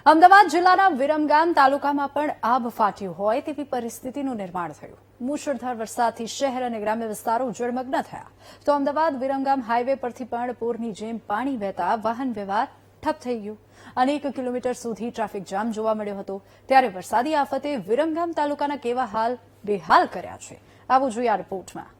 અમદાવાદ જિલ્લાના વિરમગામ તાલુકામાં પણ આબ ફાટ્યું હોય તેવી પરિસ્થિતિનું નિર્માણ થયું. મુશળધાર વરસાદથી શહેર અને ગ્રામ્ય વિસ્તારો જળમગ્ન થયા. તો અમદાવાદ વિરમગામ હાઈવે પરથી પણ પૂરની જેમ પાણી વહેતા વાહન વ્યવહાર ઠપ થઈ ગયો. અનેક કિલોમીટર સુધી ટ્રાફિક જામ જોવા મળ્યો હતો. ત્યારે વરસાદી આફતે વિરમગામ તાલુકાના કેવા હાલ બેહાલ કર્યા છે, આવું જોઈએ આ રિપોર્ટમાં.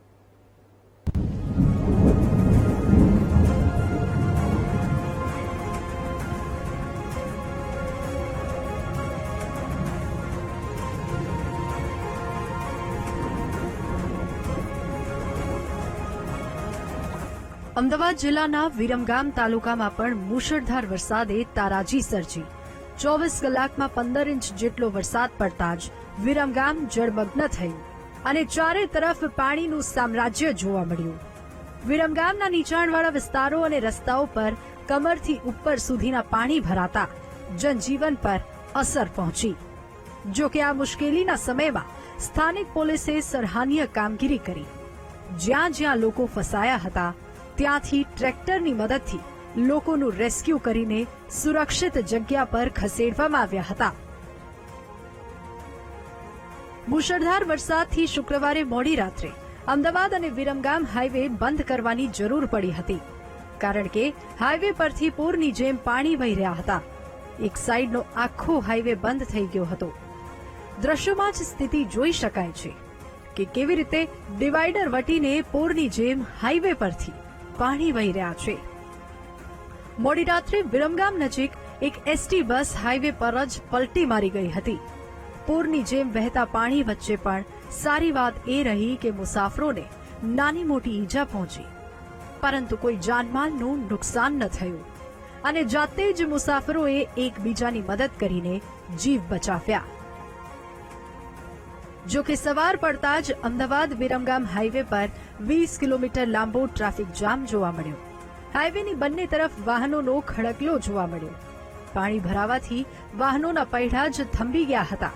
અમદાવાદ જિલ્લાના વિરમગામ તાલુકામાં પણ મુશળધાર વરસાદે તારાજી સર્જી. 24 કલાકમાં 15 ઇંચ જેટલો વરસાદ પડતા જ વિરમગામ જળમગ્ન થયું અને ચારે તરફ પાણીનું સામ્રાજ્ય જોવા મળ્યું. વિરમગામના નીચાણવાળા વિસ્તારો અને રસ્તાઓ પર કમરથી ઉપર સુધીના પાણી ભરાતા જનજીવન પર અસર પહોંચી. જો કે આ મુશ્કેલીના સમયમાં સ્થાનિક પોલીસે સરાહનીય કામગીરી કરી. જ્યાં જ્યાં લોકો ફસાયા હતા ત્યાંથી ટ્રેક્ટરની મદદથી લોકોનું રેસ્ક્યુ કરીને સુરક્ષિત જગ્યા પર ખસેડવામાં આવ્યા હતા. મુશળધાર વરસાદથી શુક્રવારે મોડી રાત્રે અમદાવાદ અને વિરમગામ હાઈવે બંધ કરવાની જરૂર પડી હતી, કારણ કે હાઈવે પરથી પૂરની જેમ પાણી વહી રહ્યા હતા. એક સાઈડનો આખો હાઈવે બંધ થઈ ગયો હતો. દ્રશ્યોમાં જ સ્થિતિ જોઈ શકાય છે કે કેવી રીતે ડિવાઈડર વટીને પૂરની જેમ હાઈવે પરથી પાણી વહી રહ્યા છે. મોડી રાત્રે વિરમગામ નજીક એક એસટી બસ હાઈવે પર જ પલટી મારી ગઈ હતી. પૂરની જેમ વહેતા પાણી વચ્ચે પણ સારી વાત એ રહી કે મુસાફરોને નાની મોટી ઈજા પહોંચી, પરંતુ કોઈ જાનમાલનું નુકસાન ન થયું અને જાતે જ મુસાફરોએ એકબીજાની મદદ કરીને જીવ બચાવ્યા. જો કે સવાર પડતા જ અમદાવાદ વિરમગામ હાઈવે પર 20 કિલોમીટર લાંબો ટ્રાફિક જામ જોવા મળ્યો. હાઈવેની બંને તરફ વાહનોનો ખડકલો જોવા મળ્યો. પાણી ભરાવાથી વાહનોના પૈડા જ થંભી ગયા હતા,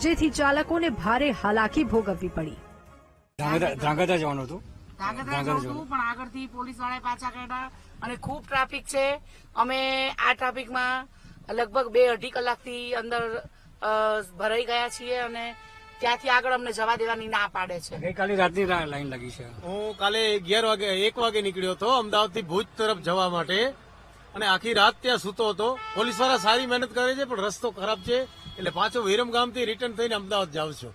જેથી ચાલકોને ભારે હાલાકી ભોગવવી પડી. ધ્રાંગધ્રા જવાનું હતું પણ આગળથી પોલીસ વાળા પાછા કાઢ્યા અને ખૂબ ટ્રાફિક છે. અમે આ ટ્રાફિકમાં લગભગ 2-2.5 કલાકથી અંદર ભરાઈ ગયા છીએ અને ત્યાંથી આગળ અમને જવા દેવાની ના પાડે છે. ગઈકાલે રાતની લાઈન લાગી છે. હું કાલે 1 વાગે નીકળ્યો હતો અમદાવાદથી ભુજ તરફ જવા માટે અને આખી રાત ત્યાં સૂતો હતો. પોલીસ વાળા સારી મહેનત કરે છે, પણ રસ્તો ખરાબ છે એટલે પાછો વિરમગામથી રિટર્ન થઈને અમદાવાદ જાઉં છું.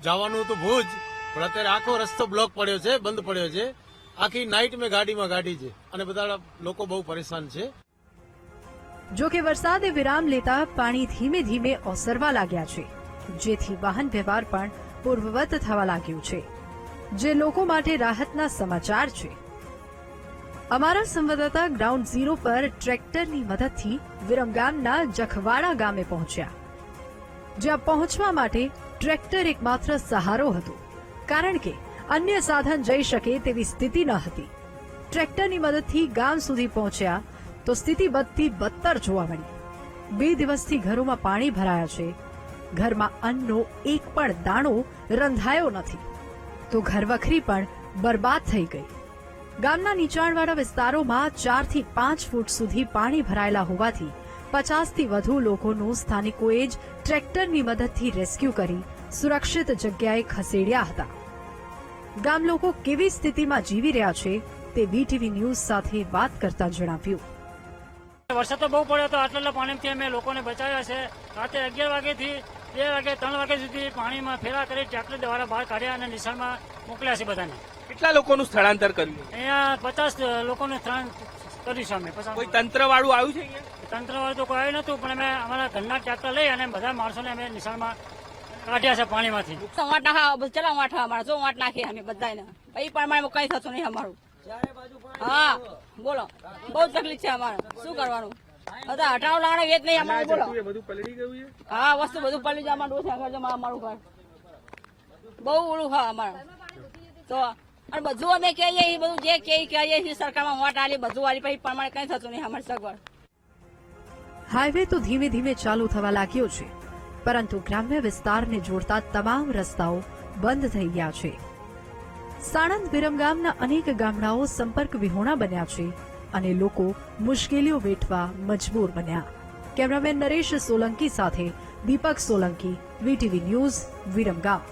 જવાનું હતું ભુજ, પણ અત્યારે આખો રસ્તો બ્લોક પડ્યો છે, બંધ પડ્યો છે. આખી નાઇટ મેં ગાડીમાં કાઢી છે અને બધા લોકો બહુ પરેશાન છે. જો કે વરસાદે વિરામ લેતા પાણી ધીમે ધીમે ઓસરવા લાગ્યા છે, જેથી વાહન વ્યવહાર પણ પૂર્વવત થવા લાગ્યું છે, જે લોકો માટે રાહતના સમાચાર છે. અમારા સંવાદદાતા ગ્રાઉન્ડ ઝીરો પર ટ્રેક્ટરની મદદથી વિરમગામના જખવાડા ગામે પહોંચ્યા, જ્યાં પહોંચવા માટે ટ્રેક્ટર એકમાત્ર સહારો હતો, કારણ કે અન્ય સાધન જઈ શકે તેવી સ્થિતિ ન હતી. ટ્રેક્ટરની મદદથી ગામ સુધી પહોંચ્યા તો સ્થિતિ બદથી બદતર જોવા મળી. 2 દિવસથી ઘરોમાં પાણી ભરાયા છે. ઘરમાં અન્નનો એક પણ દાણો રંધાયો નથી, તો ઘરવખરી પણ બરબાદ થઈ ગઈ. ગામના નીચાણવાળા વિસ્તારોમાં 4 થી 5 ફૂટ સુધી પાણી ભરાયેલા હોવાથી 50 થી વધુ લોકોનું સ્થાનિકોએ જ ટ્રેક્ટરની મદદથી રેસ્ક્યુ કરી સુરક્ષિત જગ્યાએ ખસેડ્યા હતા. ગામ લોકો કેવી સ્થિતિમાં જીવી રહ્યા છે તે વીટીવી ન્યૂઝ સાથે વાત કરતા જણાવ્યું. વરસાદ તો બહુ પડ્યો હતો. આટલા પાણીથી અમે લોકોને બચાવ્યા છે. રાતે 11 વાગ્યાથી 2 વાગે 3 વાગ્યા સુધી પાણીમાં ફેરા કરી ટ્રેક્ટર દ્વારા બહાર કાઢ્યા અને નિશાળમાં મોકલ્યા છે બધાને. કેટલા લોકોનું સ્થળાંતર કર્યું? અહીંયા 50 લોકોને સ્થળાંતર કર્યું છે અમે. કોઈ તંત્ર વાળું આવ્યું છે અહીંયા? તંત્ર વાળું તો કોઈ આવ્યું નતું, પણ અમે અમારા ઘરના ટ્રેક્ટર લઈ અને બધા માણસોને અમે નિશાળમાં કાઢ્યા છે પાણીમાંથી. ચલા અમારા જો વાટ નાખીએ અમે બધાને. એ પ્રમાણે કઈ થતું નહીં અમારું. હા બોલો, બહુ તકલીફ છે અમારે. શું કરવાનું? બધા હટાવ લાવવાનો એ જ નહીં અમારે. બોલો, બધું પલળી ગયું છે? હા વસ્તુ બધું પલળી જાય. અમારું અમારું ઘર બહુ ઓલું હા અમારે તો. અને બધું અમે કહીએ એ બધું જે કહીએ છીએ સરકારમાં વોટ આલી બધું વાળી, પછી પ્રમાણે કઈ થતું નહીં અમારી સગવડ. હાઈવે તો ધીમે ધીમે ચાલુ થવા લાગ્યો છે, પરંતુ ગ્રામ્ય વિસ્તારને જોડતા તમામ રસ્તાઓ બંધ થઈ ગયા છે. સાણંદ વિરમગામના અનેક ગામડાઓ સંપર્ક વિહોણા બન્યા છે અને લોકો મુશ્કેલીઓ વેઠવા મજબૂર બન્યા. કેમેરામેન નરેશ સોલંકી સાથે દીપક સોલંકી, વીટીવી ન્યૂઝ, વિરમગામ.